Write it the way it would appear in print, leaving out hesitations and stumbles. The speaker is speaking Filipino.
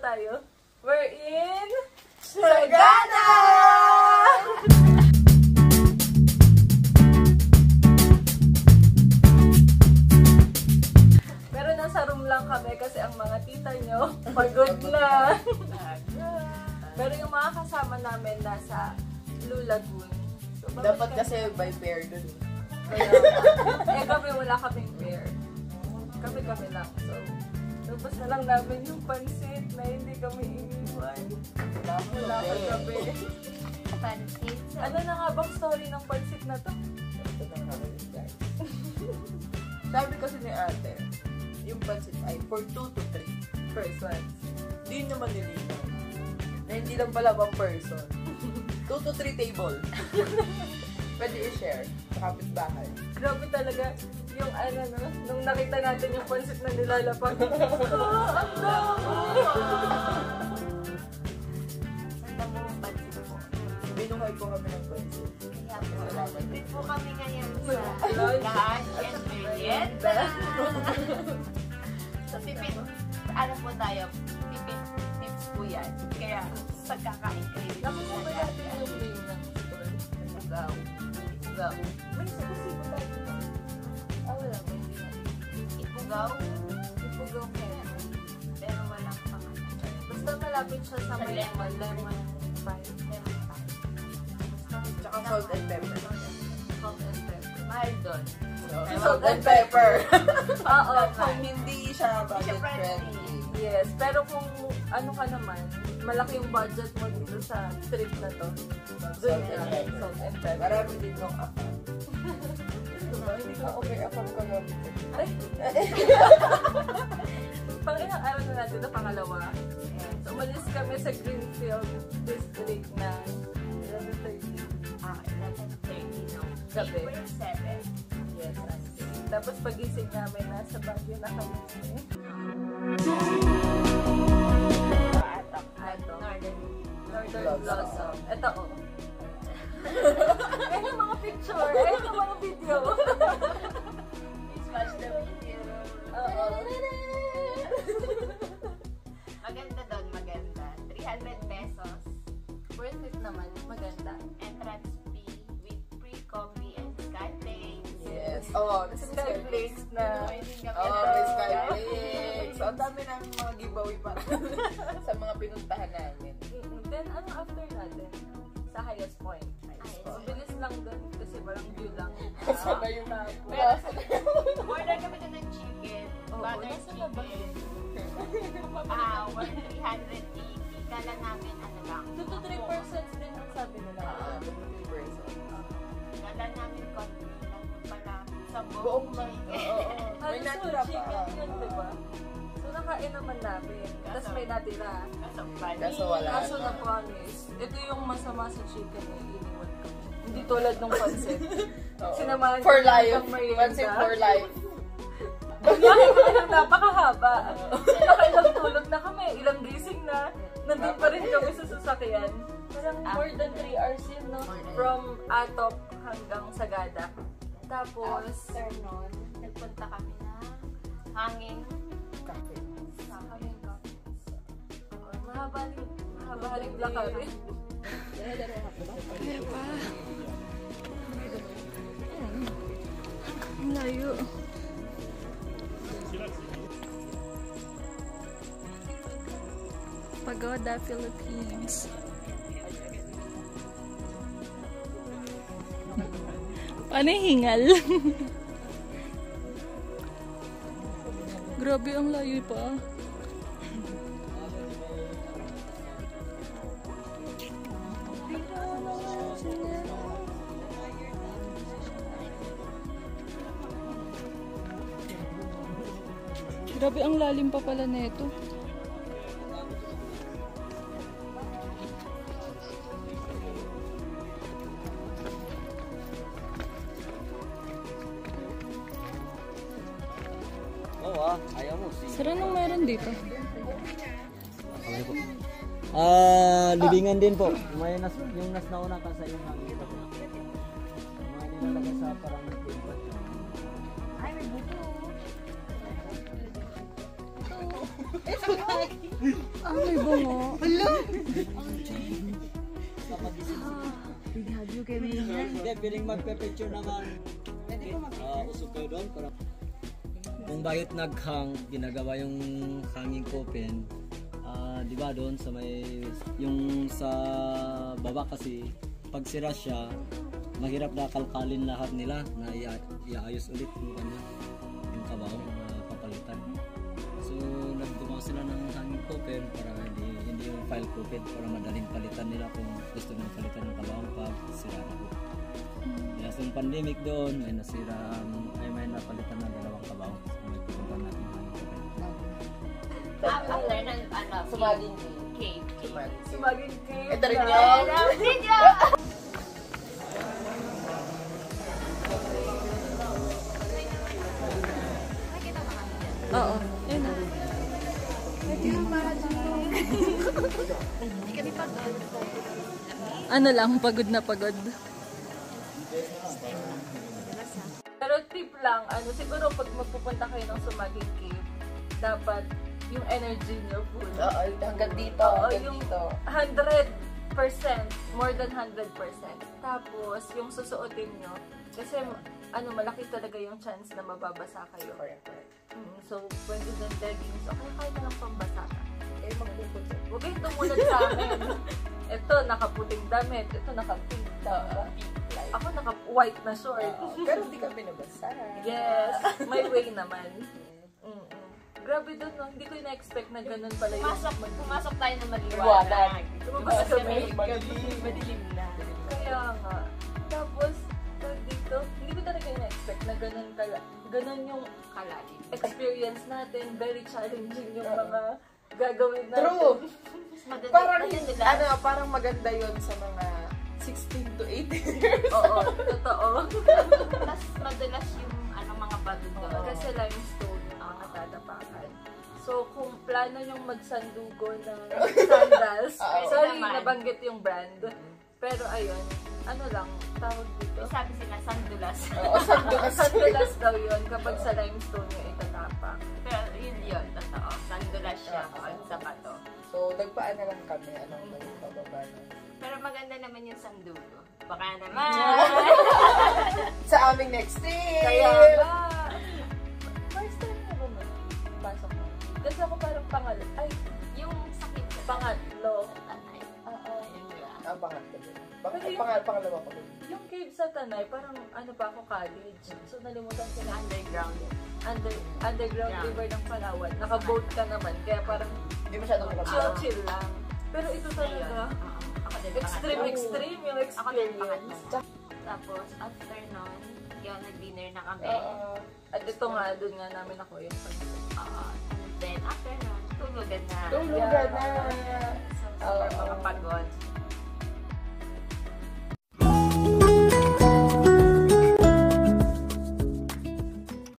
tayo? We're in Sagada! Pero nasa room lang kami kasi ang mga tita nyo pagod na. Pero yung mga kasama namin nasa Blue Lagoon. So, dapat kasi by pair dun. Kami wala kaming pair. Kami lang. So, tapos na lang namin yung pansit na hindi kami iniwan. Wala ka gabi. Pansit. Ano na nga bang story ng pansit na to? Sabi kasi ni ate, yung pansit ay for 2 to 3 persons. Di naman nilinaw. Na hindi lang pala 1 person. 2 to 3 table. Pwede i-share sa kapitbahay. Grabe talaga yung ano no, nung nakita natin yung pansit na nilalapag. Ang dami! Ang damo mong pansit po. Binuhay po kami ng pansit. Kaya po, nandito po kami ngayon sa Lunch lunch and merienda. So, pipit, ano po tayo, pipit tips po yan. Kaya, pagkakain kayo. Nakita ba natin yung name ng store? Ugaw. Ugaw. May sakusibo tayo dito. Wala ba? Ipugaw, Ipugaw kayo. pero walang pangalan. Basta malapit siya sa may lemon pie. Lemon pie. Tsaka salt and pepper. Salt and pepper. Mahal doon. Salt and pepper. Oo. Kung hindi siya budget friendly. friendly. Yes. Pero kung ano ka naman, malaki yung budget mo dito sa trip na to. Doon Salt and na. pepper. Salt and pepper. Marami din nung account. Hindi ko okay account ka lang. Ay! Pang ilang araw na natin na pangalawa. So, umalis kami sa Greenfield District na 11:30. 11:30 no. Gabi. April 7. Yes, tapos pagising namin, nasa Baguio na kami. Ato. Northern Blossom. Ito oh. Ayun yung mga picture. Ayun yung mga video. Please watch the video. Oo. Maganda doon, maganda. 300 pesos. Worth it naman. Maganda. Entrance fee with free coffee and Skyflakes. Yes. Oh, nasa Skyflakes na. may Skyflakes. So, ang dami namin mga giveaway para sa mga pinuntahan namin. Then, ano after natin? Sa highest point. Bilis lang doon kasi walang view lang. Sana yun na ako. Order kami doon ng chicken. Butter nasa labas chicken. Worth 380. Kala namin ano lang. 2 to 3 persons din ang sabi nila. 2 person. Kala namin konti lang pala sa Buong buong man. chicken. Oo. May Halos natira full pa. chicken yun, diba? So, nakain naman namin. Tapos may natira. Kaso wala. Kaso na promise, ito yung masama sa chicken na iniwan ko. Hindi tulad ng pansit. Oo. Sinamahan For ko life. ng merienda. Pansit for life. Biyahe ko na napakahaba. Nakailang tulog na kami, ilang gising na. Nandun pa rin kami sa sasakyan. Parang more than 3 hours yun, no? From Atop hanggang Sagada. Tapos, After nun, nagpunta kami na hanging Cafe. hanging coffee. mahaba rin lakari. Kaya pa. Ang layo. Pagoda, Philippines. Paano hingal? Grabe ang layo pa. Grabe ang lalim pa pala nito. Ayaw mo. Sara nang meron dito. Libingan din po. May yung nas nauna ka sa yung nakikita ko. Mga nilalagay sa parang Ay, may buto. Ah, may bungo. Bigado kayo yan. Hindi, piling magpe-picture naman. Usok kayo doon. Kung bakit naghang, ginagawa yung hanging coffin, di ba doon sa may, yung sa baba kasi, pag sira siya, mahirap na kalkalin lahat nila na iaayos ulit yung kanya, yung kabaw na papalitan. So, nagdumaw sila ng hanging coffin para hindi yung file coffin para madaling palitan nila kung gusto nang palitan ng kabaw pag sira na po. Kaya sa pandemic doon, may nasira, may napalitan na 2 kabaw. So, may pupunta natin ng hanging coffin. After ng Sumaging cave. Sumaging cave. Ito rin yun. Video! Oo. Yun na. Hindi kami pagod. Ano lang, pagod na pagod. Pero tip lang, siguro pag magpupunta kayo ng Sumaging Cave, dapat yung energy nyo full. Oo, hanggang dito. Oo, Hanggang yung dito. 100%, more than 100%. Tapos, yung susuotin nyo, kasi malaki talaga yung chance na mababasa kayo. Correct. So, pwede din leggings, okay, kaya na lang pambasa ka. Eh, magpupunta. Huwag kayong tumulad sa amin. Ito, nakaputing damit. Ito, naka-pink. Ako, naka-white na short. Pero hindi kami nabasa. Yes, may way naman. Grabe doon, no? Hindi ko na-expect na ganun pala yung... Pumasok tayo ng maliwanag. Liwanag. Lumabas Kasi kami. madilim na. Kaya nga. Tapos, dito, hindi ko talaga na-expect na ganun yung Kalalim. experience natin. Very challenging yung mga gagawin natin. True. Parang, Parang parang maganda yon sa mga 16 to 18 years. Oo, totoo. mas madalas yung mga bato doon. Kasi limestone yung mga tatapakan. So, kung plano nyong magsandugo ng sandals, sorry, naman. nabanggit yung brand. Pero ayun, lang, tawag dito. Sabi sila, sandulas. Oo, sandulas. Sandulas daw yun kapag sa limestone yung itatapak. Pero yun, totoo. Sandulas siya pag sa bato. So, nagpaan na lang kami. Anong pababa na. Pero maganda naman yung sandulo. Baka naman. Sa aming next trip! Kaya nga, first time na ba pasok mo? Kasi ako parang Yung sakit. pangatlo. Tanay. Oo. Ayun ba? Pangatlo. Kasi- Pangalawa ko. Yung cave sa Tanay, parang pa ako college. So nalimutan ko na Underground. underground Yeah. river ng Palawan. Naka-boat ka naman, kaya parang Hindi masyadong makapagod. chill lang. Pero ito talaga, Ako din extreme yung Ako din experience. pangatlo. Tapos, after nun, yung nag-dinner na kami. At ito nga, doon nga namin ako yung And then, after nun, tulugan na. Tulugan na. So, super makapagod.